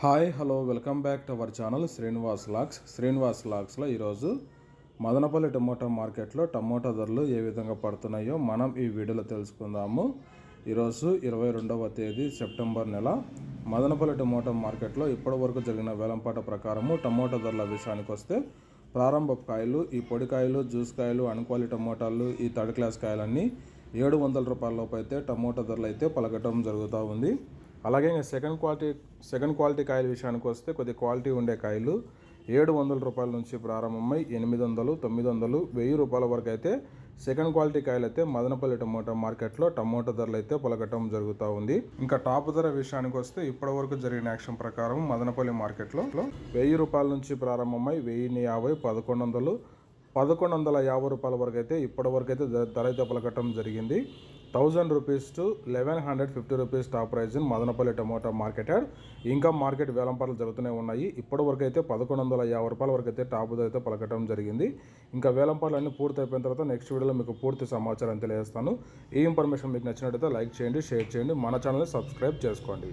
Hi hello welcome back to our channel Srinivas లాగ్స్లో ఈరోజు Madanapalle tomato మార్కెట్లో టమోటా ధరలు ఏ విధంగా పడుతున్నాయో మనం ఈ వీడియోలో తెలుసుకుందాము. ఈరోజు 22వ తేదీ సెప్టెంబర్ నెల మదనపల్లి టమోటా మార్కెట్లో ఇప్పటి వరకు జరిగిన వేలంపాట ప్రకారము టమోటా ధరల విషయానికి వస్తే ప్రారంభ కాయలు, ఈ పొడికాయలు, జ్యూస్ కాయలు, అన్క్వాలిటీ టమోటాలు, ఈ థర్డ్ క్లాస్ కాయలన్నీ 700 రూపాయల లోపు అయితే టమోటా ధరలు అయితే పలకటం జరుగుతూ ఉంది. అలాగే సెకండ్ క్వాలిటీ కాయల విషయానికి వస్తే కొద్ది క్వాలిటీ ఉండే కాయలు 700 రూపాయల నుంచి ప్రారంభమై 800, 900, 1000 రూపాయల వరకు అయితే సెకండ్ క్వాలిటీ కాయలు అయితే మదనపల్లి టమోటా మార్కెట్లో టమోటా ధరలు అయితే పలకటం జరుగుతూ ఉంది. ఇంకా టాప్ ధర విషయానికి వస్తే ఇప్పటి వరకు జరిగిన యాక్షన్ ప్రకారం మదనపల్లి మార్కెట్లో 1000 రూపాయల నుంచి ప్రారంభమై 1050, 1150 రూపాయల వరకు అయితే ఇప్పటి వరకు అయితే ధర అయితే పలకటం జరిగింది. 1000 rupees to 1150 rupees top prize in Madanapalle tomato market. ఇంకా మార్కెట్ వేలంపాటలు జరుగుతూనే ఉన్నాయి. ఇప్పటి వరకు అయితే 1150 రూపాయల వరకు అయితే టాప్ ధర అయితే పలకటం జరిగింది. ఇంకా వేలంపాటలు అన్నీ పూర్తి అయిపోయిన తర్వాత నెక్స్ట్ వీడియోలో మీకు పూర్తి సమాచారం తెలియజేస్తాను. ఈ ఇన్ఫర్మేషన్ మీకు నచ్చినట్లయితే లైక్ చేయండి, షేర్ చేయండి, మన ఛానల్ని సబ్స్క్రైబ్ చేసుకోండి.